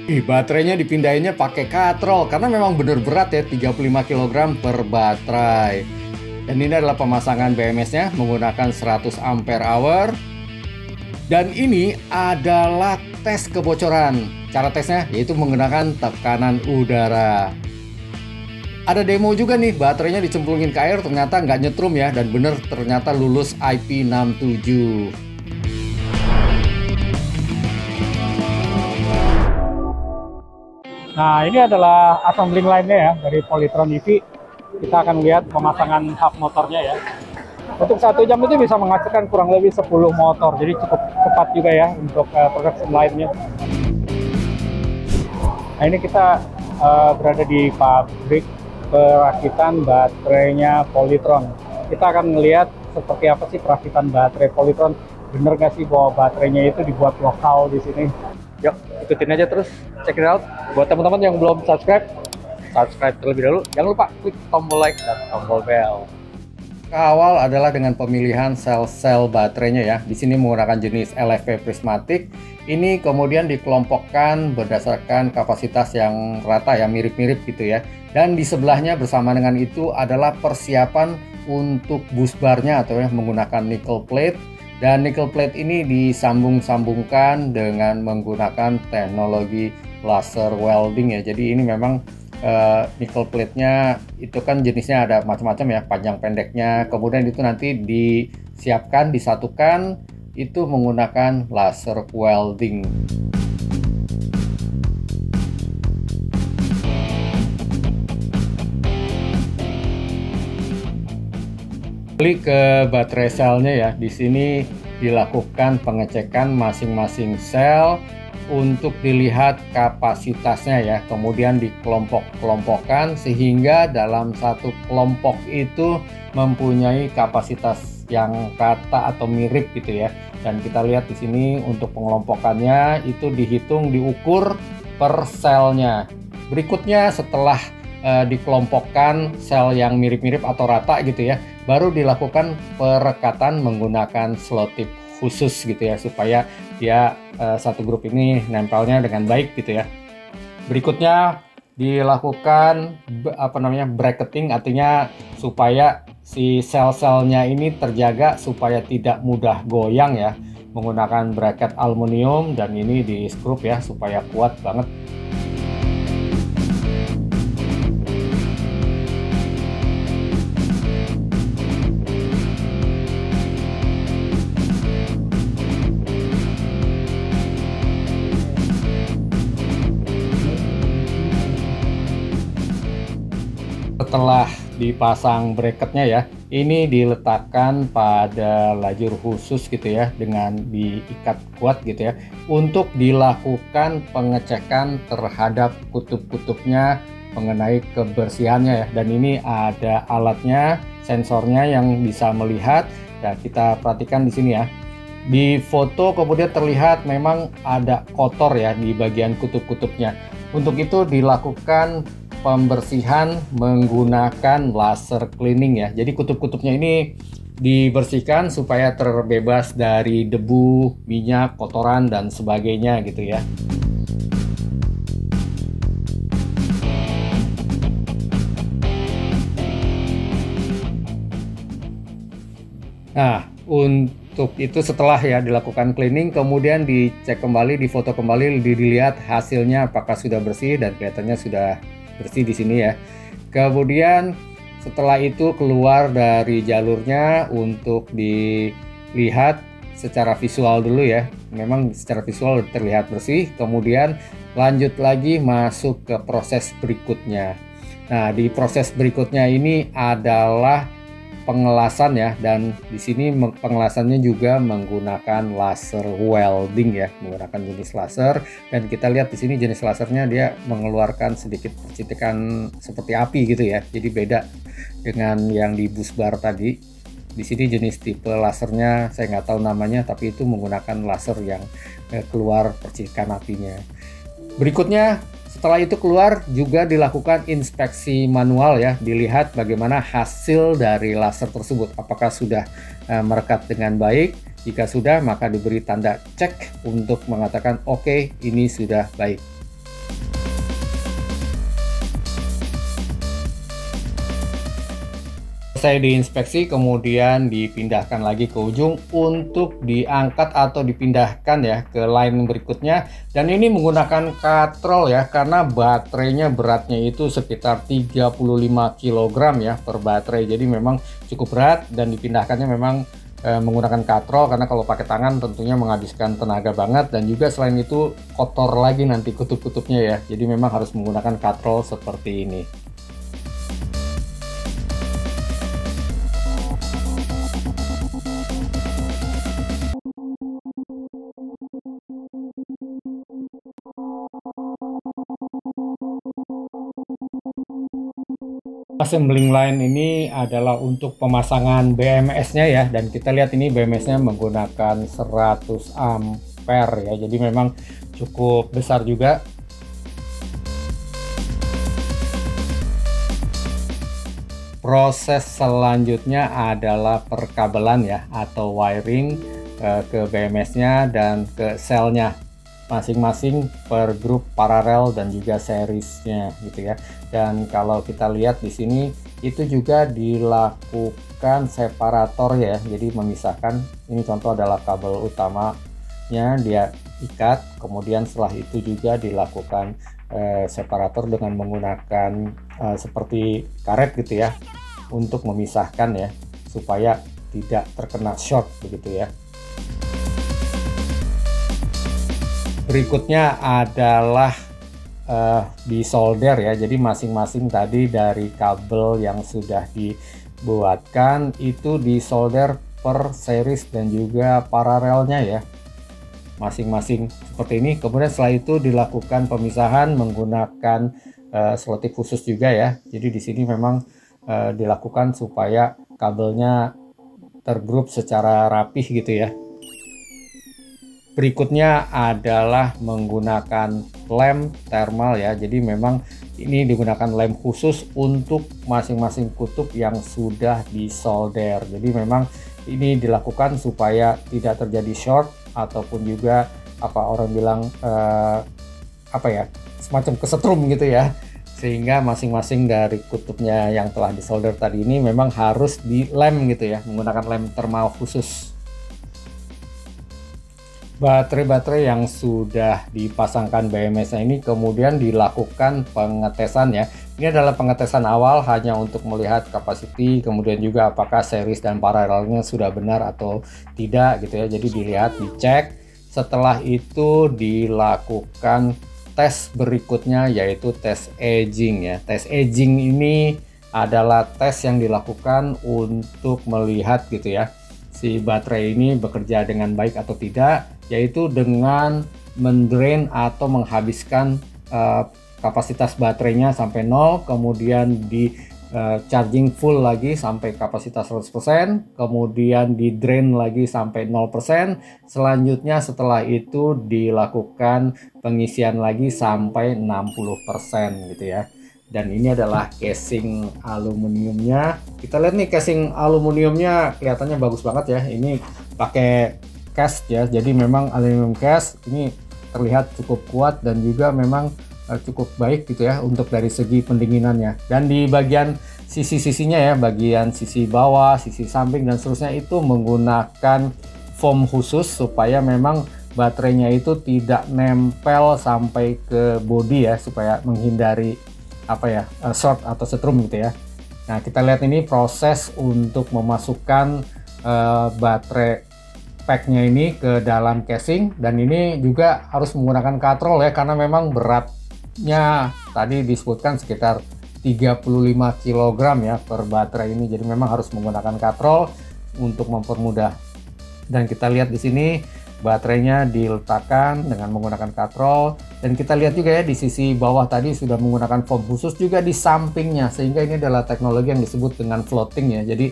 Baterainya dipindahinnya pakai katrol karena memang bener berat ya, 35 kg per baterai. Dan ini adalah pemasangan BMS-nya menggunakan 100 ampere hour. Dan ini adalah tes kebocoran. Cara tesnya yaitu menggunakan tekanan udara. Ada demo juga nih, baterainya dicemplungin ke air, ternyata nggak nyetrum ya, dan bener ternyata lulus IP67. Nah, ini adalah assembling line-nya ya dari Polytron EV. Kita akan lihat pemasangan hub motornya ya. Untuk 1 jam itu bisa menghasilkan kurang lebih 10 motor, jadi cukup cepat juga ya untuk production line-nya. Nah, ini kita berada di pabrik perakitan baterainya Polytron. Kita akan melihat seperti apa sih perakitan baterai Polytron. Bener nggak sih bahwa baterainya itu dibuat lokal di sini? Yuk, ikutin aja terus, check it out. Buat teman-teman yang belum subscribe terlebih dahulu. Jangan lupa klik tombol like dan tombol bell. Awal adalah dengan pemilihan sel-sel baterainya ya. Di sini menggunakan jenis LFP prismatik. Ini kemudian dikelompokkan berdasarkan kapasitas yang rata ya, mirip-mirip gitu ya. Dan di sebelahnya bersama dengan itu adalah persiapan untuk bus barnya atau ya menggunakan nickel plate. Dan nickel plate ini disambung-sambungkan dengan menggunakan teknologi laser welding ya. Jadi ini memang nickel plate-nya itu kan jenisnya ada macam-macam ya, panjang pendeknya. Kemudian itu nanti disiapkan, disatukan itu menggunakan laser welding. Klik ke baterai selnya ya. Di sini dilakukan pengecekan masing-masing sel untuk dilihat kapasitasnya ya. Kemudian dikelompok-kelompokkan sehingga dalam satu kelompok itu mempunyai kapasitas yang rata atau mirip gitu ya. Dan kita lihat di sini untuk pengelompokannya itu dihitung, diukur per selnya. Berikutnya setelah dikelompokkan sel yang mirip-mirip atau rata gitu ya, baru dilakukan perekatan menggunakan slot tip khusus gitu ya, supaya dia satu grup ini nempelnya dengan baik gitu ya. Berikutnya dilakukan bracketing, artinya supaya si sel-selnya ini terjaga supaya tidak mudah goyang ya, menggunakan bracket aluminium, dan ini di skrup ya supaya kuat banget. Setelah dipasang bracketnya ya, ini diletakkan pada lajur khusus gitu ya, dengan diikat kuat gitu ya, untuk dilakukan pengecekan terhadap kutub-kutubnya mengenai kebersihannya ya. Dan ini ada alatnya, sensornya yang bisa melihat. Nah, kita perhatikan di sini ya. Di foto kemudian terlihat memang ada kotor ya di bagian kutub-kutubnya. Untuk itu dilakukan pembersihan menggunakan laser cleaning ya. Jadi kutub-kutubnya ini dibersihkan supaya terbebas dari debu, minyak, kotoran dan sebagainya gitu ya. Nah, untuk itu setelah ya dilakukan cleaning, kemudian dicek kembali, difoto kembali, dilihat hasilnya apakah sudah bersih, dan kelihatannya sudah bersih di sini ya. Kemudian setelah itu keluar dari jalurnya untuk dilihat secara visual dulu ya. Memang secara visual terlihat bersih. Kemudian lanjut lagi masuk ke proses berikutnya. Nah, di proses berikutnya ini adalah pengelasan ya, dan di sini pengelasannya juga menggunakan laser welding ya, menggunakan jenis laser. Dan kita lihat di sini jenis lasernya dia mengeluarkan sedikit percikan seperti api gitu ya. Jadi beda dengan yang di bus bar tadi. Di sini jenis tipe lasernya saya nggak tahu namanya, tapi itu menggunakan laser yang keluar percikan apinya. Berikutnya setelah itu keluar juga dilakukan inspeksi manual ya, dilihat bagaimana hasil dari laser tersebut, apakah sudah merekat dengan baik. Jika sudah, maka diberi tanda cek untuk mengatakan oke, ini sudah baik. Selesai diinspeksi, kemudian dipindahkan lagi ke ujung untuk diangkat atau dipindahkan ya ke line berikutnya. Dan ini menggunakan katrol ya, karena baterainya beratnya itu sekitar 35 kg ya per baterai. Jadi memang cukup berat dan dipindahkannya memang menggunakan katrol, karena kalau pakai tangan tentunya menghabiskan tenaga banget, dan juga selain itu kotor lagi nanti kutub-kutubnya ya. Jadi memang harus menggunakan katrol seperti ini. Assembling line ini adalah untuk pemasangan BMS-nya ya, dan kita lihat ini BMS-nya menggunakan 100 ampere ya, jadi memang cukup besar juga. Proses selanjutnya adalah perkabelan ya, atau wiring ke BMS-nya dan ke selnya masing-masing per grup paralel dan juga seriesnya gitu ya. Dan kalau kita lihat di sini itu juga dilakukan separator ya, jadi memisahkan. Ini contoh adalah kabel utamanya, dia ikat, kemudian setelah itu juga dilakukan separator dengan menggunakan seperti karet gitu ya, untuk memisahkan ya, supaya tidak terkena short begitu ya. Berikutnya adalah disolder ya, jadi masing-masing tadi dari kabel yang sudah dibuatkan itu disolder per series dan juga paralelnya ya, masing-masing seperti ini. Kemudian setelah itu dilakukan pemisahan menggunakan selotip khusus juga ya, jadi di sini memang dilakukan supaya kabelnya tergrup secara rapih gitu ya. Berikutnya adalah menggunakan lem thermal ya, jadi memang ini digunakan lem khusus untuk masing-masing kutub yang sudah disolder. Jadi memang ini dilakukan supaya tidak terjadi short ataupun juga apa orang bilang apa ya, semacam kesetrum gitu ya, sehingga masing-masing dari kutubnya yang telah disolder tadi ini memang harus dilem gitu ya, menggunakan lem thermal khusus. Baterai-baterai yang sudah dipasangkan BMS-nya ini kemudian dilakukan pengetesan ya. Ini adalah pengetesan awal hanya untuk melihat kapasiti, kemudian juga apakah series dan paralelnya sudah benar atau tidak gitu ya. Jadi dilihat, dicek. Setelah itu dilakukan tes berikutnya, yaitu tes aging ya. Tes aging ini adalah tes yang dilakukan untuk melihat gitu ya, si baterai ini bekerja dengan baik atau tidak, yaitu dengan mendrain atau menghabiskan kapasitas baterainya sampai 0, kemudian di charging full lagi sampai kapasitas 100%, kemudian di drain lagi sampai 0%, selanjutnya setelah itu dilakukan pengisian lagi sampai 60% gitu ya. Dan ini adalah casing aluminiumnya. Kita lihat nih, casing aluminiumnya kelihatannya bagus banget ya. Ini pakai cast ya, jadi memang aluminium cast ini terlihat cukup kuat dan juga memang cukup baik gitu ya untuk dari segi pendinginannya. Dan di bagian sisi-sisinya ya, bagian sisi bawah, sisi samping dan seterusnya itu menggunakan foam khusus supaya memang baterainya itu tidak nempel sampai ke bodi ya, supaya menghindari apa ya, short atau setrum gitu ya. Nah, kita lihat ini proses untuk memasukkan baterai packnya ini ke dalam casing, dan ini juga harus menggunakan katrol ya, karena memang beratnya tadi disebutkan sekitar 35 kg ya per baterai ini, jadi memang harus menggunakan katrol untuk mempermudah. Dan kita lihat di sini baterainya diletakkan dengan menggunakan katrol, dan kita lihat juga ya di sisi bawah tadi sudah menggunakan foam khusus juga di sampingnya, sehingga ini adalah teknologi yang disebut dengan floating ya. Jadi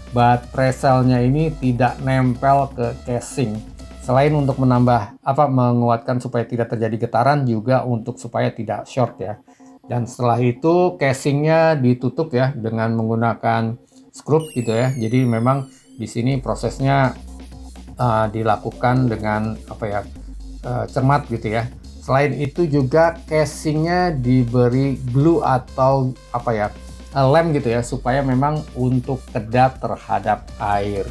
baterai selnya ini tidak nempel ke casing. Selain untuk menambah menguatkan supaya tidak terjadi getaran, juga untuk supaya tidak short ya. Dan setelah itu casingnya ditutup ya dengan menggunakan skrup gitu ya. Jadi memang di sini prosesnya dilakukan dengan cermat gitu ya. Selain itu juga casingnya diberi glue atau lem gitu ya, supaya memang untuk kedap terhadap air.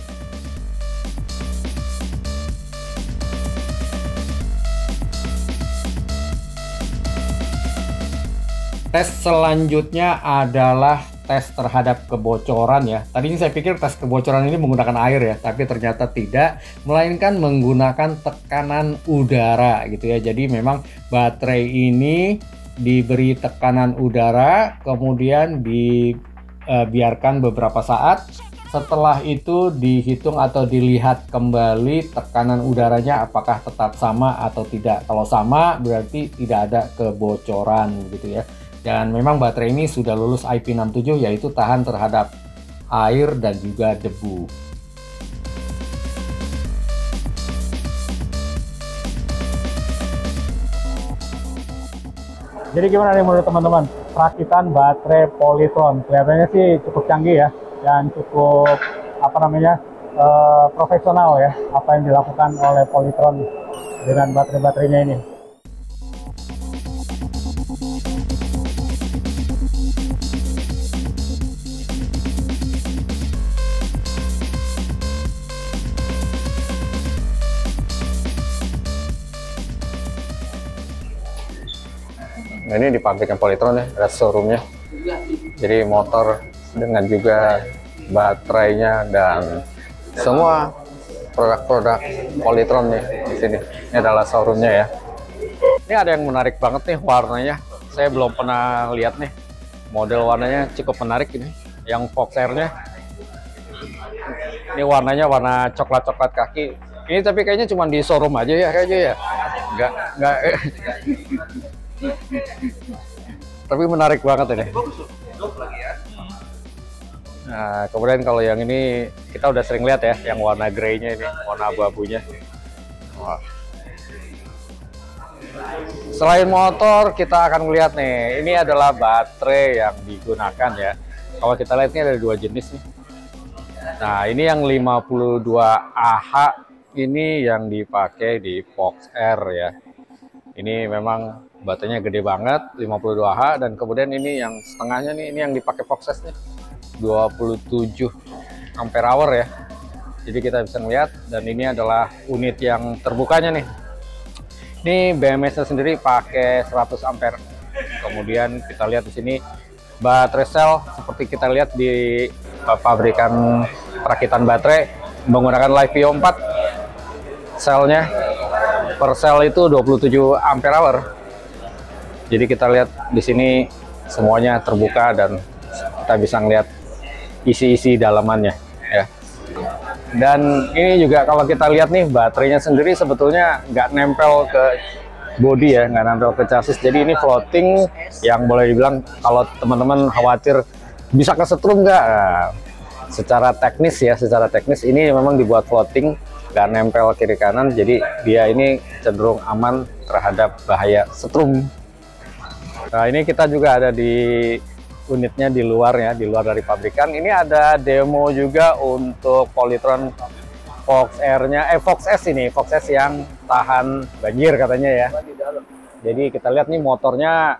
Tes selanjutnya adalah tes terhadap kebocoran ya. Tadinya saya pikir tes kebocoran ini menggunakan air ya, tapi ternyata tidak, melainkan menggunakan tekanan udara gitu ya. Jadi memang baterai ini diberi tekanan udara, kemudian dibiarkan beberapa saat. Setelah itu dihitung atau dilihat kembali tekanan udaranya apakah tetap sama atau tidak. Kalau sama berarti tidak ada kebocoran gitu ya. Dan memang baterai ini sudah lulus IP67, yaitu tahan terhadap air dan juga debu. Jadi gimana nih menurut teman-teman perakitan baterai Polytron? Kelihatannya sih cukup canggih ya, dan cukup profesional ya apa yang dilakukan oleh Polytron dengan baterai-baterainya ini. Nah, ini di pabrikan Polytron ya, ada showroomnya. Jadi motor dengan juga baterainya dan semua produk-produk Polytron nih di sini. Ini adalah showroomnya ya. Ini ada yang menarik banget nih warnanya. Saya belum pernah lihat nih. Model warnanya cukup menarik ini. Yang Fox Air-nya. Ini warnanya warna coklat-coklat kaki. Ini tapi kayaknya cuma di showroom aja ya kayaknya ya. Enggak. Tapi menarik banget ini. Nah, kemudian kalau yang ini kita udah sering lihat ya, yang warna grey-nya ini, warna abu-abunya. Wah. Selain motor, kita akan melihat nih, ini adalah baterai yang digunakan ya. Kalau kita lihat ini ada dua jenis nih. Nah, ini yang 52Ah ini yang dipakai di Fox Air ya. Ini memang baterainya gede banget, 52Ah, dan kemudian ini yang setengahnya nih, ini yang dipakai Fox S nih, 27 ampere hour ya. Jadi kita bisa melihat, dan ini adalah unit yang terbukanya nih. Ini BMS-nya sendiri pakai 100 ampere. Kemudian kita lihat di sini baterai sel seperti kita lihat di pabrikan perakitan baterai menggunakan LiFePO 4. Selnya per sel itu 27 ampere hour. Jadi kita lihat di sini semuanya terbuka dan kita bisa ngeliat isi-isi dalamannya ya. Dan ini juga kalau kita lihat nih baterainya sendiri sebetulnya nggak nempel ke bodi ya, nggak nempel ke chassis. Jadi ini floating yang boleh dibilang kalau teman-teman khawatir bisa kesetrum nggak? Nah, secara teknis ini memang dibuat floating, nggak nempel kiri kanan, jadi dia ini cenderung aman terhadap bahaya setrum. Nah, ini kita juga ada di unitnya di luar ya, di luar dari pabrikan. Ini ada demo juga untuk Polytron Fox Air-nya, Fox S ini, Fox S yang tahan banjir katanya ya. Jadi kita lihat nih motornya,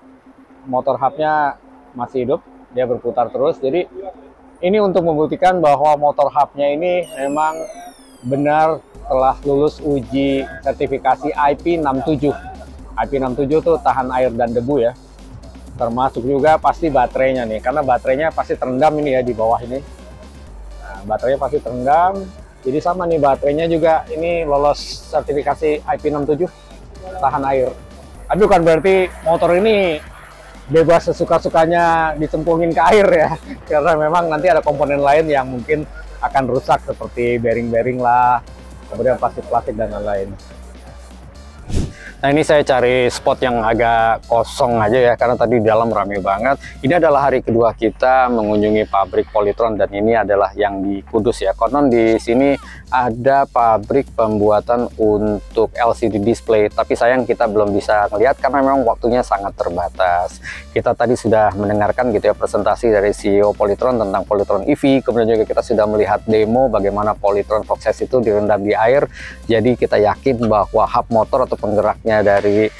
motor hubnya masih hidup, dia berputar terus. Jadi ini untuk membuktikan bahwa motor hubnya ini memang benar telah lulus uji sertifikasi IP67. IP67 tuh tahan air dan debu ya. Termasuk juga pasti baterainya nih, karena baterainya pasti terendam ini ya di bawah ini. Nah, baterainya pasti terendam. Jadi sama nih baterainya juga ini lolos sertifikasi IP67 tahan air. Tapi bukan berarti motor ini bebas sesuka-sukanya dicemplungin ke air ya. Karena memang nanti ada komponen lain yang mungkin akan rusak seperti bearing-bearing lah, kemudian plastik-plastik dan lain-lain. Nah, ini saya cari spot yang agak kosong aja ya, karena tadi di dalam rame banget. Ini adalah hari kedua kita mengunjungi pabrik Polytron, dan ini adalah yang di Kudus ya. Konon di sini ada pabrik pembuatan untuk LCD display, tapi sayang kita belum bisa melihat karena memang waktunya sangat terbatas. Kita tadi sudah mendengarkan gitu ya presentasi dari CEO Polytron tentang Polytron EV, kemudian juga kita sudah melihat demo bagaimana Polytron Fox S itu direndam di air. Jadi kita yakin bahwa hub motor atau penggeraknya dari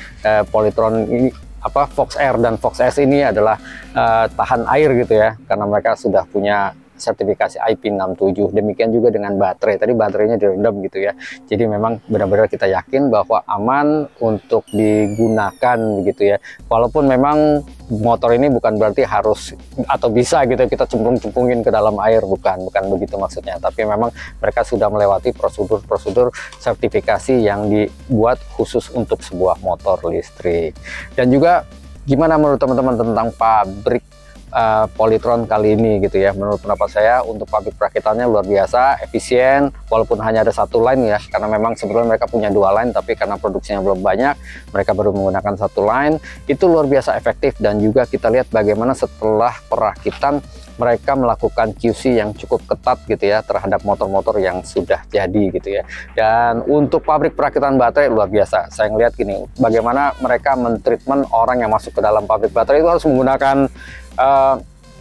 Polytron ini Fox Air dan Fox S ini adalah tahan air gitu ya, karena mereka sudah punya sertifikasi IP67. Demikian juga dengan baterai, tadi baterainya direndam gitu ya, jadi memang benar-benar kita yakin bahwa aman untuk digunakan begitu ya. Walaupun memang motor ini bukan berarti harus atau bisa gitu kita cemplung-cemplungin ke dalam air, bukan begitu maksudnya, tapi memang mereka sudah melewati prosedur sertifikasi yang dibuat khusus untuk sebuah motor listrik. Dan juga gimana menurut teman-teman tentang pabrik Polytron kali ini gitu ya? Menurut pendapat saya untuk pabrik perakitannya luar biasa, efisien, walaupun hanya ada satu line ya, karena memang sebetulnya mereka punya 2 line, tapi karena produksinya belum banyak, mereka baru menggunakan 1 line. Itu luar biasa efektif, dan juga kita lihat bagaimana setelah perakitan mereka melakukan QC yang cukup ketat gitu ya terhadap motor-motor yang sudah jadi gitu ya. Dan untuk pabrik perakitan baterai luar biasa. Saya ngelihat gini, bagaimana mereka mentreatment orang yang masuk ke dalam pabrik baterai itu harus menggunakan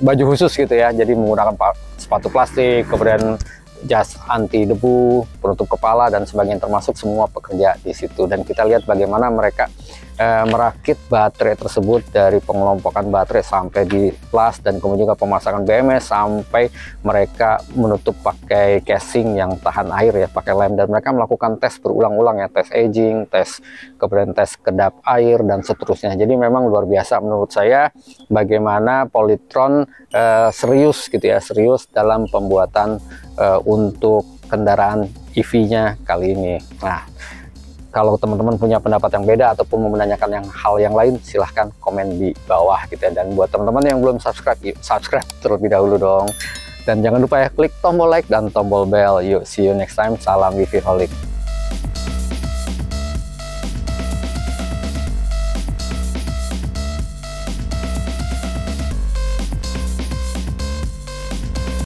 baju khusus gitu ya, jadi menggunakan sepatu plastik, kemudian jas anti debu, penutup kepala dan sebagainya, termasuk semua pekerja di situ. Dan kita lihat bagaimana mereka merakit baterai tersebut dari pengelompokan baterai sampai di las, dan kemudian juga pemasangan BMS sampai mereka menutup pakai casing yang tahan air ya, pakai lem. Dan mereka melakukan tes berulang-ulang ya, tes aging, kemudian tes kedap air dan seterusnya. Jadi memang luar biasa menurut saya bagaimana Polytron serius gitu ya, serius dalam pembuatan untuk kendaraan EV-nya kali ini. Nah, kalau teman-teman punya pendapat yang beda ataupun mau menanyakan hal yang lain, silahkan komen di bawah gitu ya. Dan buat teman-teman yang belum subscribe, yuk subscribe terlebih dahulu dong. Dan jangan lupa ya, klik tombol like dan tombol bell. Yuk, see you next time. Salam EV Holic.